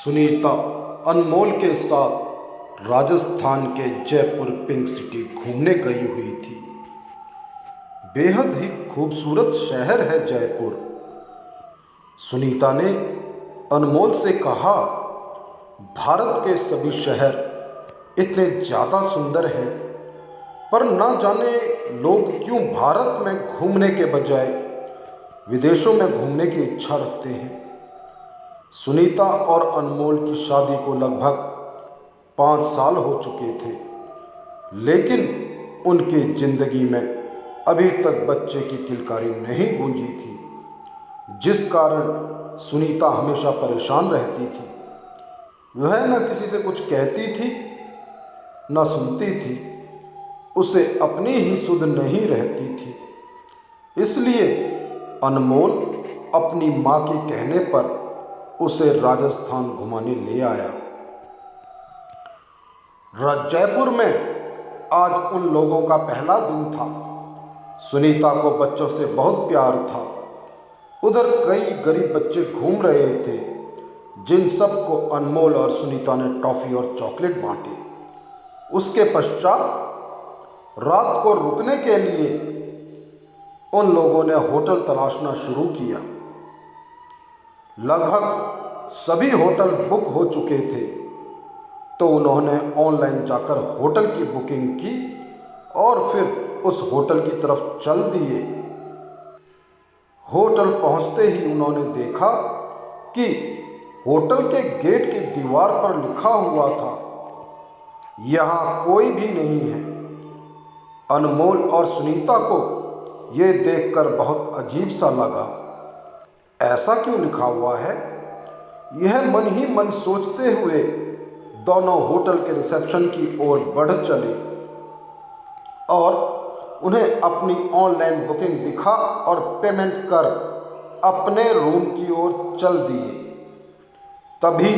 सुनीता अनमोल के साथ राजस्थान के जयपुर पिंक सिटी घूमने गई हुई थी। बेहद ही खूबसूरत शहर है जयपुर। सुनीता ने अनमोल से कहा, भारत के सभी शहर इतने ज़्यादा सुंदर हैं, पर ना जाने लोग क्यों भारत में घूमने के बजाय विदेशों में घूमने की इच्छा रखते हैं। सुनीता और अनमोल की शादी को लगभग 5 साल हो चुके थे, लेकिन उनकी जिंदगी में अभी तक बच्चे की किलकारी नहीं गूंजी थी, जिस कारण सुनीता हमेशा परेशान रहती थी। वह न किसी से कुछ कहती थी न सुनती थी, उसे अपनी ही सुध नहीं रहती थी। इसलिए अनमोल अपनी माँ के कहने पर उसे राजस्थान घुमाने ले आया। जयपुर में आज उन लोगों का पहला दिन था। सुनीता को बच्चों से बहुत प्यार था। उधर कई गरीब बच्चे घूम रहे थे, जिन सबको अनमोल और सुनीता ने टॉफ़ी और चॉकलेट बांटे। उसके पश्चात रात को रुकने के लिए उन लोगों ने होटल तलाशना शुरू किया। लगभग सभी होटल बुक हो चुके थे, तो उन्होंने ऑनलाइन जाकर होटल की बुकिंग की और फिर उस होटल की तरफ चल दिए। होटल पहुंचते ही उन्होंने देखा कि होटल के गेट की दीवार पर लिखा हुआ था, यहाँ कोई भी नहीं है। अनमोल और सुनीता को ये देखकर बहुत अजीब सा लगा। ऐसा क्यों लिखा हुआ है? यह मन ही मन सोचते हुए दोनों होटल के रिसेप्शन की ओर बढ़ चले और उन्हें अपनी ऑनलाइन बुकिंग दिखा और पेमेंट कर अपने रूम की ओर चल दिए। तभी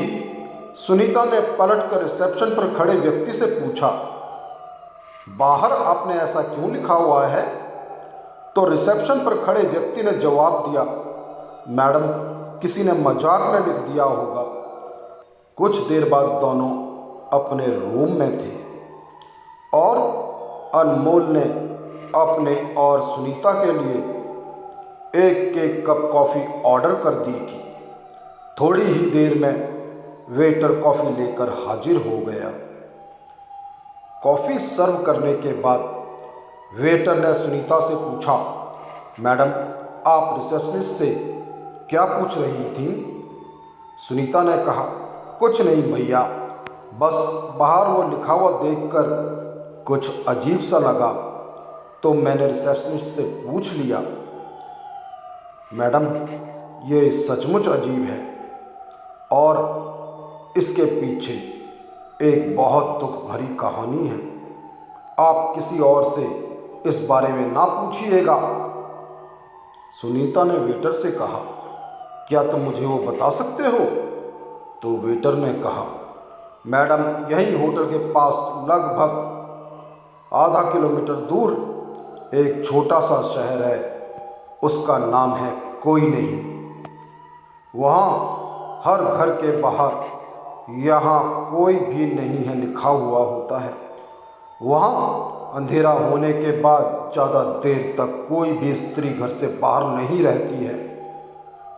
सुनीता ने पलटकर रिसेप्शन पर खड़े व्यक्ति से पूछा, बाहर आपने ऐसा क्यों लिखा हुआ है? तो रिसेप्शन पर खड़े व्यक्ति ने जवाब दिया, मैडम, किसी ने मजाक में लिख दिया होगा। कुछ देर बाद दोनों अपने रूम में थे और अनमोल ने अपने और सुनीता के लिए एक कप कॉफ़ी ऑर्डर कर दी थी। थोड़ी ही देर में वेटर कॉफ़ी लेकर हाजिर हो गया। कॉफ़ी सर्व करने के बाद वेटर ने सुनीता से पूछा, मैडम, आप रिसेप्शनिस्ट से क्या पूछ रही थी? सुनीता ने कहा, कुछ नहीं भैया, बस बाहर वो लिखा हुआ देखकर कुछ अजीब सा लगा, तो मैंने रिसेप्शनिस्ट से पूछ लिया। मैडम, ये सचमुच अजीब है और इसके पीछे एक बहुत दुख भरी कहानी है। आप किसी और से इस बारे में ना पूछिएगा। सुनीता ने वेटर से कहा, क्या तुम मुझे वो बता सकते हो? तो वेटर ने कहा, मैडम, यही होटल के पास लगभग आधा किलोमीटर दूर एक छोटा सा शहर है, उसका नाम है कोई नहीं। वहाँ हर घर के बाहर यहाँ कोई भी नहीं है लिखा हुआ होता है। वहाँ अंधेरा होने के बाद ज़्यादा देर तक कोई भी स्त्री घर से बाहर नहीं रहती है।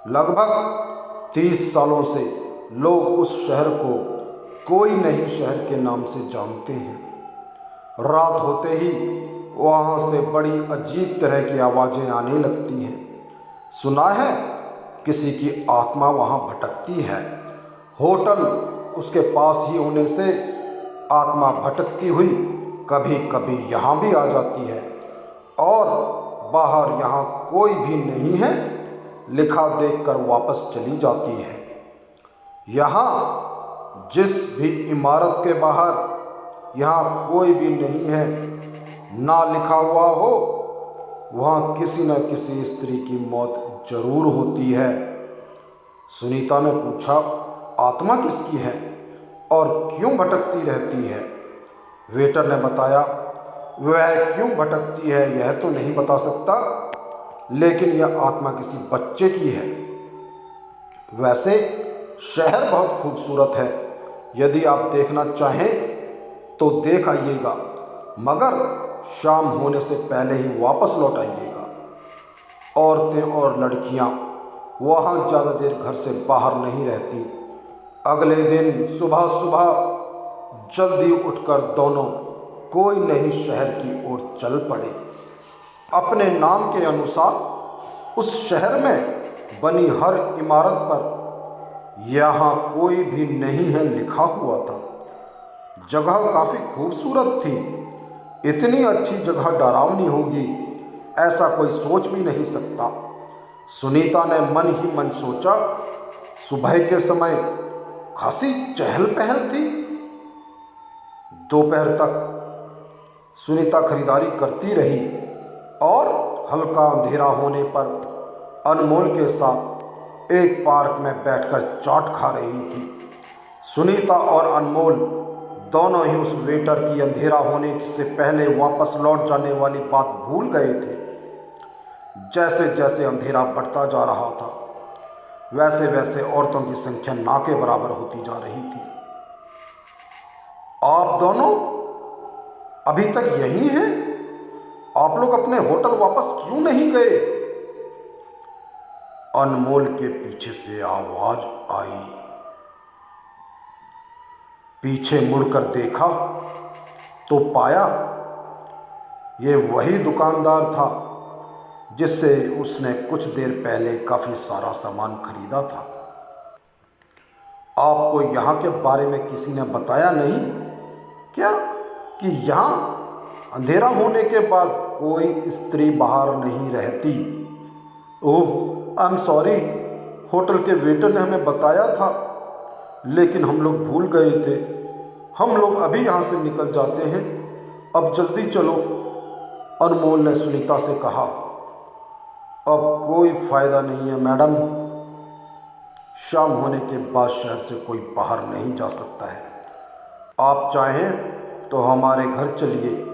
लगभग 30 सालों से लोग उस शहर को कोई नहीं शहर के नाम से जानते हैं। रात होते ही वहाँ से बड़ी अजीब तरह की आवाज़ें आने लगती हैं। सुना है किसी की आत्मा वहाँ भटकती है। होटल उसके पास ही होने से आत्मा भटकती हुई कभी कभी यहाँ भी आ जाती है और बाहर यहाँ कोई भी नहीं है लिखा देखकर वापस चली जाती है। यहाँ जिस भी इमारत के बाहर यहाँ कोई भी नहीं है, ना लिखा हुआ हो, वहाँ किसी न किसी स्त्री की मौत जरूर होती है। सुनीता ने पूछा, आत्मा किसकी है और क्यों भटकती रहती है? वेटर ने बताया, वह क्यों भटकती है यह तो नहीं बता सकता, लेकिन यह आत्मा किसी बच्चे की है। वैसे शहर बहुत खूबसूरत है, यदि आप देखना चाहें तो देख आइएगा, मगर शाम होने से पहले ही वापस लौट आइएगा। औरतें और लड़कियां वहाँ ज़्यादा देर घर से बाहर नहीं रहती। अगले दिन सुबह सुबह जल्दी उठकर दोनों कोई नई शहर की ओर चल पड़े। अपने नाम के अनुसार उस शहर में बनी हर इमारत पर यहाँ कोई भी नहीं है लिखा हुआ था। जगह काफ़ी खूबसूरत थी। इतनी अच्छी जगह डरावनी होगी ऐसा कोई सोच भी नहीं सकता। सुनीता ने मन ही मन सोचा। सुबह के समय खासी चहल पहल थी। दोपहर तक सुनीता खरीदारी करती रही और हल्का अंधेरा होने पर अनमोल के साथ एक पार्क में बैठकर चाट खा रही थी। सुनीता और अनमोल दोनों ही उस वेटर की अंधेरा होने से पहले वापस लौट जाने वाली बात भूल गए थे। जैसे जैसे अंधेरा बढ़ता जा रहा था, वैसे वैसे औरतों की संख्या ना के बराबर होती जा रही थी। आप दोनों अभी तक यहीं हैं? आप लोग अपने होटल वापस क्यों नहीं गए? अनमोल के पीछे से आवाज आई। पीछे मुड़कर देखा तो पाया ये वही दुकानदार था जिससे उसने कुछ देर पहले काफ़ी सारा सामान खरीदा था। आपको यहाँ के बारे में किसी ने बताया नहीं क्या कि यहाँ अंधेरा होने के बाद कोई स्त्री बाहर नहीं रहती? ओह, आई एम सॉरी, होटल के वेटर ने हमें बताया था, लेकिन हम लोग भूल गए थे। हम लोग अभी यहाँ से निकल जाते हैं, अब जल्दी चलो, अनमोल ने सुनीता से कहा। अब कोई फ़ायदा नहीं है मैडम, शाम होने के बाद शहर से कोई बाहर नहीं जा सकता है। आप चाहें तो हमारे घर चलिए।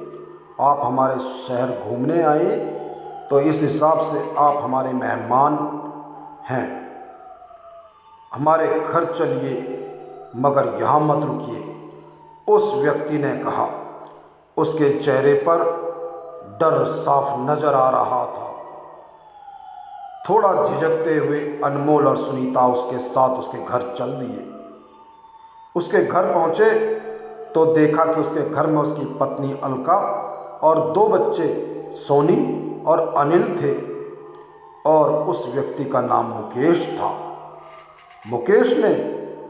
आप हमारे शहर घूमने आए तो इस हिसाब से आप हमारे मेहमान हैं। हमारे घर चलिए, मगर यहाँ मत रुकिए, उस व्यक्ति ने कहा। उसके चेहरे पर डर साफ नजर आ रहा था। थोड़ा झिझकते हुए अनमोल और सुनीता उसके साथ उसके घर चल दिए। उसके घर पहुँचे तो देखा कि उसके घर में उसकी पत्नी अलका और 2 बच्चे सोनी और अनिल थे, और उस व्यक्ति का नाम मुकेश था। मुकेश ने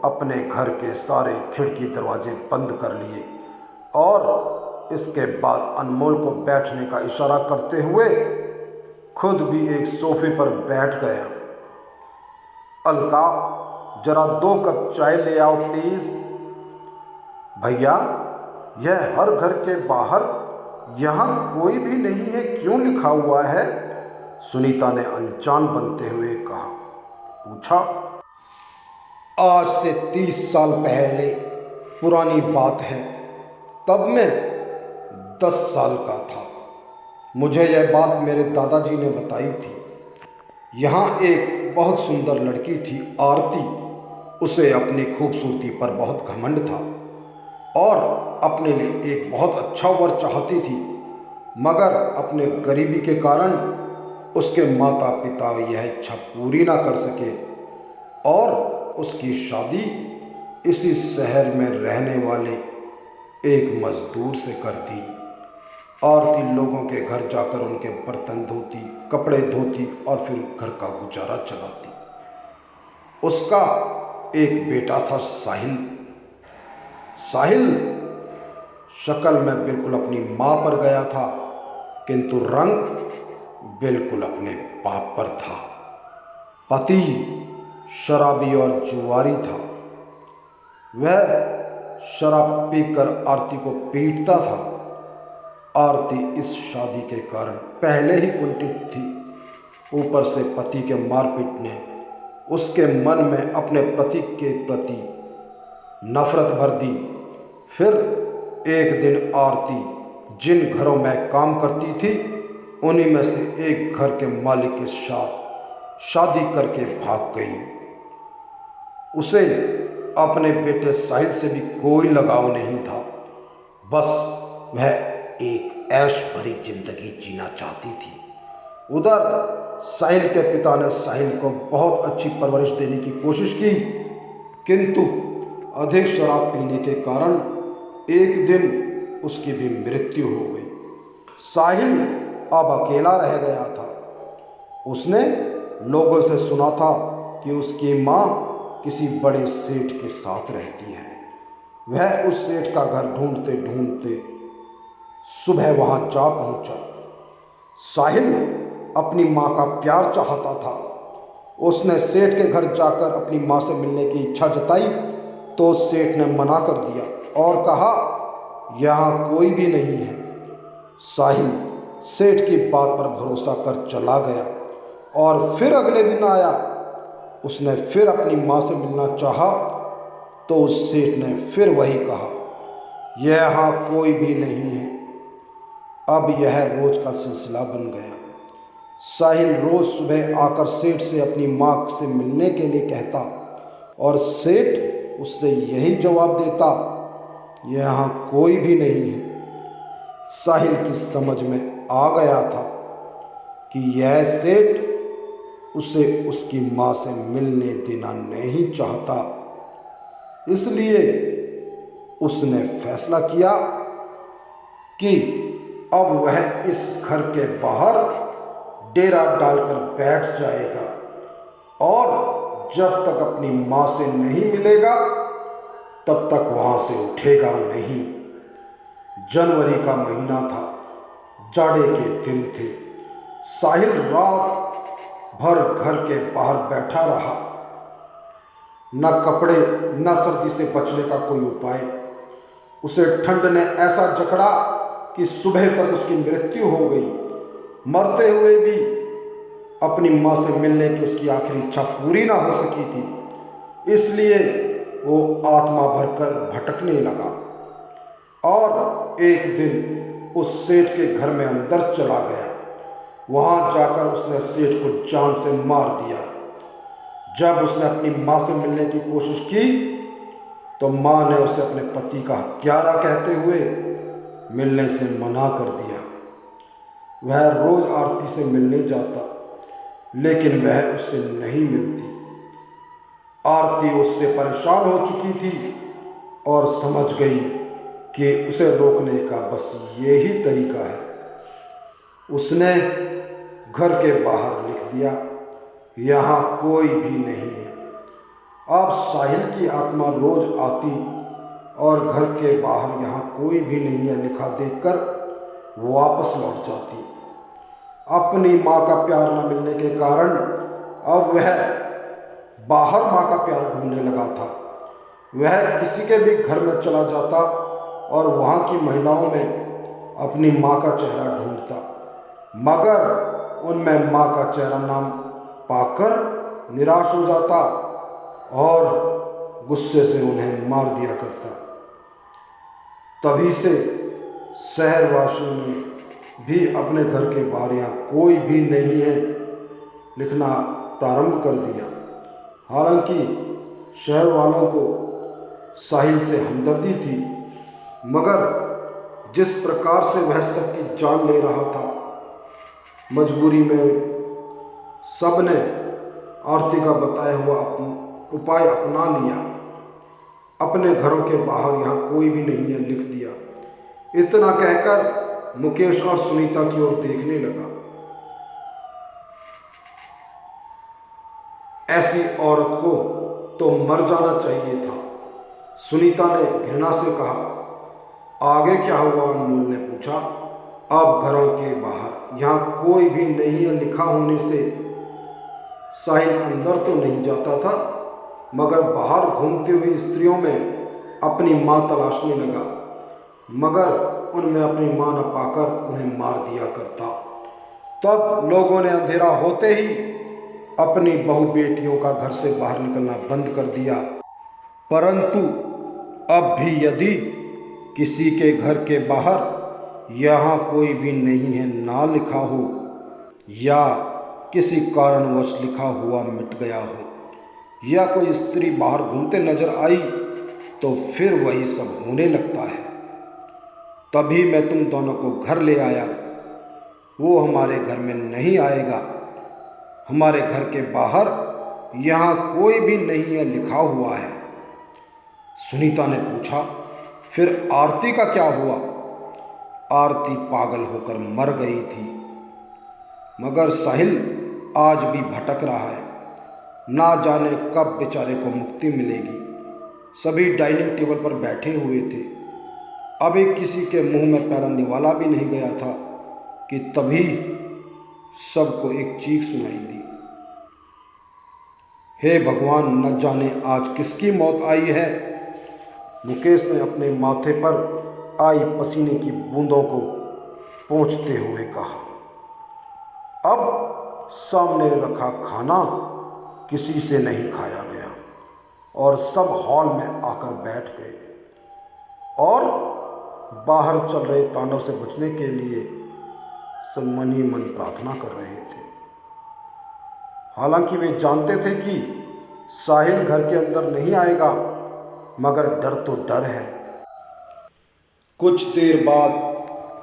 अपने घर के सारे खिड़की दरवाजे बंद कर लिए और इसके बाद अनमोल को बैठने का इशारा करते हुए खुद भी एक सोफे पर बैठ गया। अलका, जरा 2 कप चाय ले आओ प्लीज़। भैया, यह हर घर के बाहर यहाँ कोई भी नहीं है क्यों लिखा हुआ है? सुनीता ने अनजान बनते हुए पूछा। आज से 30 साल पहले पुरानी बात है। तब मैं 10 साल का था। मुझे यह बात मेरे दादाजी ने बताई थी। यहाँ एक बहुत सुंदर लड़की थी, आरती। उसे अपनी खूबसूरती पर बहुत घमंड था और अपने लिए एक बहुत अच्छा वर चाहती थी, मगर अपने गरीबी के कारण उसके माता पिता यह इच्छा पूरी ना कर सके और उसकी शादी इसी शहर में रहने वाले एक मजदूर से कर दी। आरती लोगों के घर जाकर उनके बर्तन धोती, कपड़े धोती और फिर घर का गुजारा चलाती। उसका एक बेटा था, साहिल। साहिल शक्ल में बिल्कुल अपनी माँ पर गया था, किंतु रंग बिल्कुल अपने बाप पर था। पति शराबी और जुआरी था। वह शराब पीकर आरती को पीटता था। आरती इस शादी के कारण पहले ही कुंठित थी। ऊपर से पति के मारपीट ने उसके मन में अपने पति के प्रति नफरत भर दी। फिर एक दिन आरती जिन घरों में काम करती थी, उन्हीं में से एक घर के मालिक के साथ शादी करके भाग गई। उसे अपने बेटे साहिल से भी कोई लगाव नहीं था। बस वह एक ऐश भरी जिंदगी जीना चाहती थी। उधर साहिल के पिता ने साहिल को बहुत अच्छी परवरिश देने की कोशिश की, किंतु अधिक शराब पीने के कारण एक दिन उसकी भी मृत्यु हो गई। साहिल अब अकेला रह गया था। उसने लोगों से सुना था कि उसकी माँ किसी बड़े सेठ के साथ रहती है। वह उस सेठ का घर ढूंढते ढूंढते सुबह वहाँ जा पहुँचा। साहिल अपनी माँ का प्यार चाहता था। उसने सेठ के घर जाकर अपनी माँ से मिलने की इच्छा जताई तो सेठ ने मना कर दिया और कहा, यहाँ कोई भी नहीं है। साहिल सेठ की बात पर भरोसा कर चला गया और फिर अगले दिन आया। उसने फिर अपनी माँ से मिलना चाहा तो उस सेठ ने फिर वही कहा, यहाँ कोई भी नहीं है। अब यह रोज का सिलसिला बन गया। साहिल रोज सुबह आकर सेठ से अपनी माँ से मिलने के लिए कहता और सेठ उससे यही जवाब देता, यहाँ कोई भी नहीं है। साहिल की समझ में आ गया था कि यह सेठ उसे उसकी माँ से मिलने देना नहीं चाहता। इसलिए उसने फैसला किया कि अब वह इस घर के बाहर डेरा डालकर बैठ जाएगा और जब तक अपनी माँ से नहीं मिलेगा तब तक वहाँ से उठेगा नहीं। जनवरी का महीना था, जाड़े के दिन थे। साहिल रात भर घर के बाहर बैठा रहा। न कपड़े न सर्दी से बचने का कोई उपाय। उसे ठंड ने ऐसा जकड़ा कि सुबह तक उसकी मृत्यु हो गई। मरते हुए भी अपनी माँ से मिलने की उसकी आखिरी इच्छा पूरी ना हो सकी थी। इसलिए वो आत्मा भरकर भटकने लगा और एक दिन उस सेठ के घर में अंदर चला गया। वहाँ जाकर उसने सेठ को जान से मार दिया। जब उसने अपनी माँ से मिलने की कोशिश की तो माँ ने उसे अपने पति का हत्यारा कहते हुए मिलने से मना कर दिया। वह रोज आरती से मिलने जाता लेकिन वह उससे नहीं मिलती। आरती उससे परेशान हो चुकी थी और समझ गई कि उसे रोकने का बस यही तरीका है। उसने घर के बाहर लिख दिया, यहाँ कोई भी नहीं है। अब साहिल की आत्मा रोज आती और घर के बाहर यहाँ कोई भी नहीं है लिखा देखकर वापस लौट जाती। अपनी माँ का प्यार न मिलने के कारण अब वह बाहर माँ का प्यार ढूंढने लगा था। वह किसी के भी घर में चला जाता और वहाँ की महिलाओं में अपनी माँ का चेहरा ढूंढता, मगर उनमें माँ का चेहरा ना पाकर निराश हो जाता और गुस्से से उन्हें मार दिया करता। तभी से शहरवासियों ने भी अपने घर के बाहर यहाँ कोई भी नहीं है लिखना प्रारंभ कर दिया। हालांकि शहर वालों को साहिल से हमदर्दी थी, मगर जिस प्रकार से वह सबकी जान ले रहा था, मजबूरी में सबने आरती का बताया हुआ उपाय अपना लिया। अपने घरों के बाहर यहाँ कोई भी नहीं है लिख दिया। इतना कहकर मुकेश और सुनीता की ओर देखने लगा। ऐसी औरत को तो मर जाना चाहिए था। सुनीता ने घृणा से कहा। आगे क्या हुआ? अनमोल ने पूछा। अब घरों के बाहर यहाँ कोई भी नहीं है लिखा होने से साहिल अंदर तो नहीं जाता था, मगर बाहर घूमती हुई स्त्रियों में अपनी माँ तलाशने लगा, मगर उनमें अपनी माँ न पाकर उन्हें मार दिया करता। तब लोगों ने अंधेरा होते ही अपनी बहू बेटियों का घर से बाहर निकलना बंद कर दिया। परंतु अब भी यदि किसी के घर के बाहर यहाँ कोई भी नहीं है ना लिखा हो या किसी कारणवश लिखा हुआ मिट गया हो या कोई स्त्री बाहर घूमते नजर आई तो फिर वही सब होने लगता है। तभी मैं तुम दोनों को घर ले आया। वो हमारे घर में नहीं आएगा। हमारे घर के बाहर यहाँ कोई भी नहीं है लिखा हुआ है। सुनीता ने पूछा, फिर आरती का क्या हुआ? आरती पागल होकर मर गई थी, मगर साहिल आज भी भटक रहा है। ना जाने कब बेचारे को मुक्ति मिलेगी। सभी डाइनिंग टेबल पर बैठे हुए थे। अभी किसी के मुंह में पैरा निवाला भी नहीं गया था कि तभी सबको एक चीख सुनाई दी। हे भगवान, न जाने आज किसकी मौत आई है। मुकेश ने अपने माथे पर आई पसीने की बूंदों को पोंछते हुए कहा। अब सामने रखा खाना किसी से नहीं खाया गया और सब हॉल में आकर बैठ गए और बाहर चल रहे तांडव से बचने के लिए सब मन ही मन प्रार्थना कर रहे थे। हालांकि वे जानते थे कि साहिल घर के अंदर नहीं आएगा, मगर डर तो डर है। कुछ देर बाद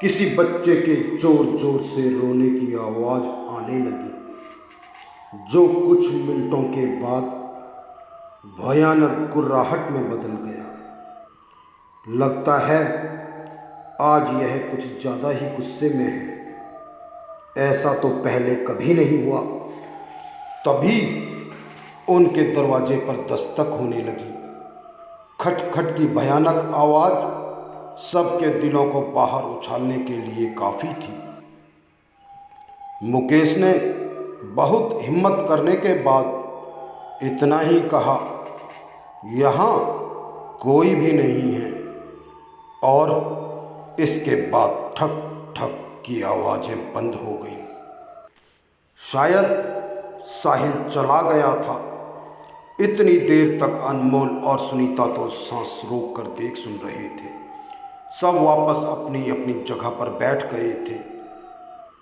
किसी बच्चे के जोर जोर से रोने की आवाज़ आने लगी, जो कुछ मिनटों के बाद भयानक गुर्राहट में बदल गया। लगता है आज यह कुछ ज़्यादा ही गुस्से में है। ऐसा तो पहले कभी नहीं हुआ। तभी उनके दरवाजे पर दस्तक होने लगी। खटखट की भयानक आवाज़ सबके दिलों को बाहर उछालने के लिए काफ़ी थी। मुकेश ने बहुत हिम्मत करने के बाद इतना ही कहा, यहाँ कोई भी नहीं है। और इसके बाद ठक ठक की आवाज़ें बंद हो गईं। शायद साहिल चला गया था। इतनी देर तक अनमोल और सुनीता तो सांस रोक कर देख सुन रहे थे। सब वापस अपनी अपनी जगह पर बैठ गए थे।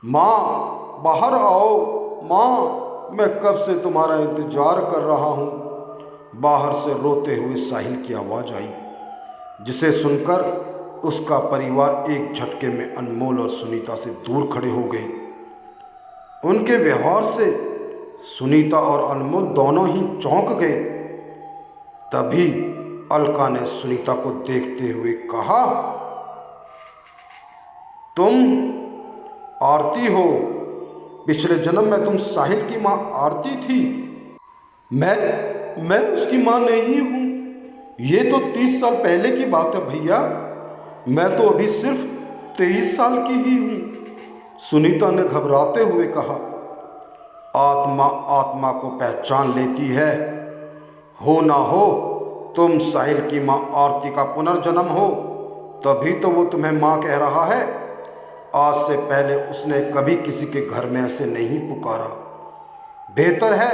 माँ, बाहर आओ। माँ, मैं कब से तुम्हारा इंतजार कर रहा हूँ। बाहर से रोते हुए साहिल की आवाज़ आई, जिसे सुनकर उसका परिवार एक झटके में अनमोल और सुनीता से दूर खड़े हो गए। उनके व्यवहार से सुनीता और अनमोल दोनों ही चौंक गए। तभी अलका ने सुनीता को देखते हुए कहा, तुम आरती हो। पिछले जन्म में तुम साहिल की माँ आरती थी। मैं उसकी माँ नहीं हूँ। ये तो 30 साल पहले की बात है भैया। मैं तो अभी सिर्फ 23 साल की ही हूँ। सुनीता ने घबराते हुए कहा, आत्मा आत्मा को पहचान लेती है। हो ना हो तुम साहिल की माँ आरती का पुनर्जन्म हो, तभी तो वो तुम्हें माँ कह रहा है। आज से पहले उसने कभी किसी के घर में ऐसे नहीं पुकारा। बेहतर है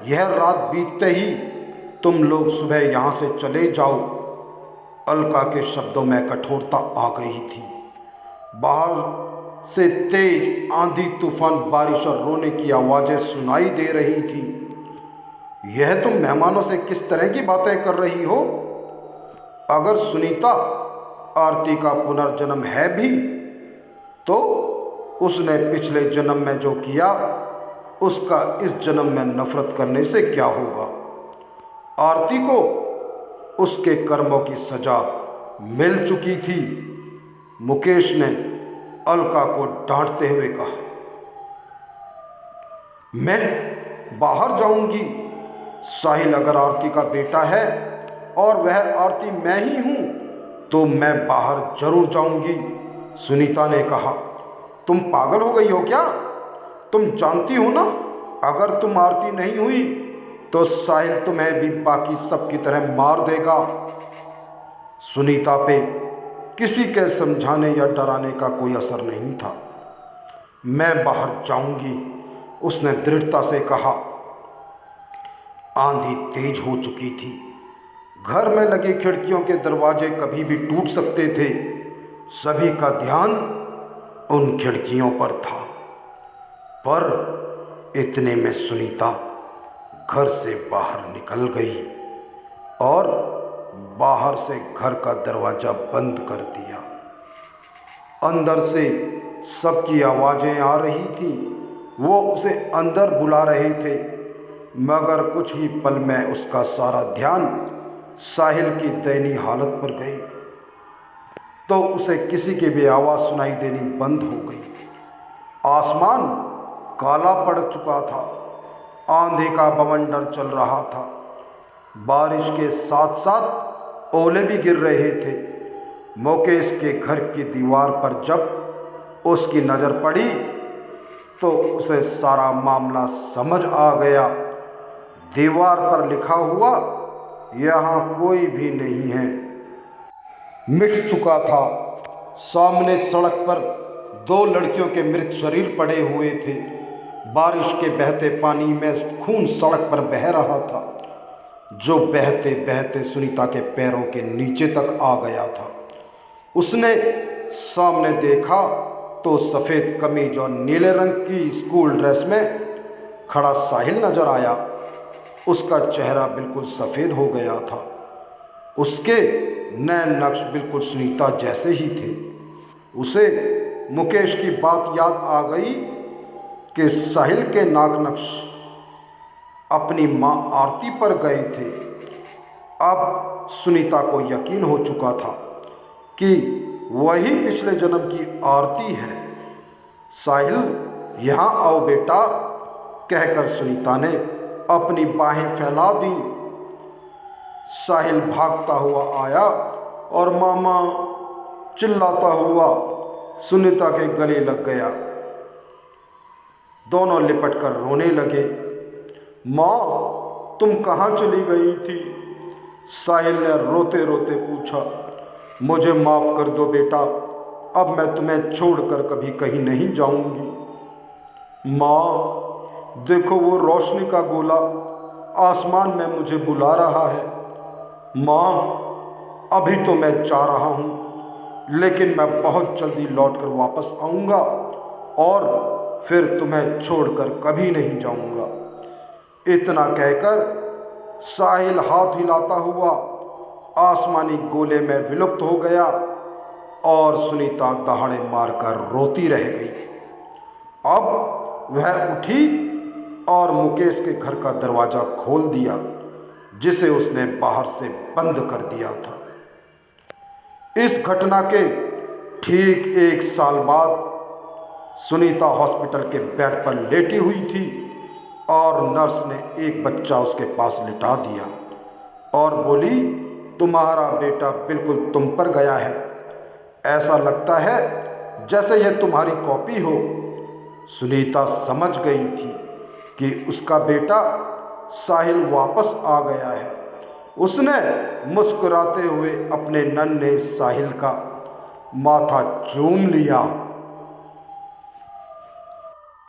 यह रात बीतते ही तुम लोग सुबह यहाँ से चले जाओ। अलका के शब्दों में कठोरता आ गई थी। बाहर से तेज आंधी, तूफान, बारिश और रोने की आवाज़ें सुनाई दे रही थी। यह तुम मेहमानों से किस तरह की बातें कर रही हो? अगर सुनीता आरती का पुनर्जन्म है भी तो उसने पिछले जन्म में जो किया उसका इस जन्म में नफरत करने से क्या होगा। आरती को उसके कर्मों की सजा मिल चुकी थी। मुकेश ने अलका को डांटते हुए कहा, मैं बाहर जाऊंगी। साहिल अगर आरती का बेटा है और वह आरती मैं ही हूं तो मैं बाहर जरूर जाऊंगी। सुनीता ने कहा, तुम पागल हो गई हो क्या? तुम जानती हो ना, अगर तुम आरती नहीं हुई तो साहिल तुम्हें भी बाकी सब की तरह मार देगा। सुनीता पे किसी के समझाने या डराने का कोई असर नहीं था। मैं बाहर जाऊंगी, उसने दृढ़ता से कहा। आंधी तेज हो चुकी थी। घर में लगी खिड़कियों के दरवाजे कभी भी टूट सकते थे। सभी का ध्यान उन खिड़कियों पर था। पर इतने में सुनीता घर से बाहर निकल गई और बाहर से घर का दरवाज़ा बंद कर दिया। अंदर से सबकी आवाज़ें आ रही थी, वो उसे अंदर बुला रहे थे, मगर कुछ ही पल में उसका सारा ध्यान साहिल की दयनीय हालत पर गई तो उसे किसी की भी आवाज़ सुनाई देनी बंद हो गई। आसमान काला पड़ चुका था, आंधी का बवंडर चल रहा था, बारिश के साथ साथ ओले भी गिर रहे थे। मुकेश के घर की दीवार पर जब उसकी नज़र पड़ी तो उसे सारा मामला समझ आ गया। दीवार पर लिखा हुआ यहाँ कोई भी नहीं है मिट चुका था। सामने सड़क पर 2 लड़कियों के मृत शरीर पड़े हुए थे। बारिश के बहते पानी में खून सड़क पर बह रहा था, जो बहते बहते सुनीता के पैरों के नीचे तक आ गया था। उसने सामने देखा तो सफ़ेद कमीज और नीले रंग की स्कूल ड्रेस में खड़ा साहिल नजर आया। उसका चेहरा बिल्कुल सफ़ेद हो गया था, उसके नैन नक्श बिल्कुल सुनीता जैसे ही थे। उसे मुकेश की बात याद आ गई कि साहिल के नाक नक्श अपनी माँ आरती पर गए थे। अब सुनीता को यकीन हो चुका था कि वही पिछले जन्म की आरती है। साहिल, यहाँ आओ बेटा, कहकर सुनीता ने अपनी बाहें फैला दी। साहिल भागता हुआ आया और मामा चिल्लाता हुआ सुनीता के गले लग गया। दोनों लिपट कर रोने लगे। माँ, तुम कहाँ चली गई थी? साहिल ने रोते रोते पूछा। मुझे माफ़ कर दो बेटा, अब मैं तुम्हें छोड़कर कभी कहीं नहीं जाऊंगी। माँ, देखो वो रोशनी का गोला आसमान में मुझे बुला रहा है। माँ, अभी तो मैं जा रहा हूँ, लेकिन मैं बहुत जल्दी लौटकर वापस आऊँगा और फिर तुम्हें छोड़कर कभी नहीं जाऊँगा। इतना कहकर साहिल हाथ हिलाता हुआ आसमानी गोले में विलुप्त हो गया और सुनीता दहाड़े मारकर रोती रह गई। अब वह उठी और मुकेश के घर का दरवाज़ा खोल दिया, जिसे उसने बाहर से बंद कर दिया था। इस घटना के ठीक 1 साल बाद सुनीता हॉस्पिटल के बेड पर लेटी हुई थी और नर्स ने एक बच्चा उसके पास लिटा दिया और बोली, तुम्हारा बेटा बिल्कुल तुम पर गया है। ऐसा लगता है जैसे यह तुम्हारी कॉपी हो। सुनीता समझ गई थी कि उसका बेटा साहिल वापस आ गया है। उसने मुस्कुराते हुए अपने नन्हे साहिल का माथा चूम लिया।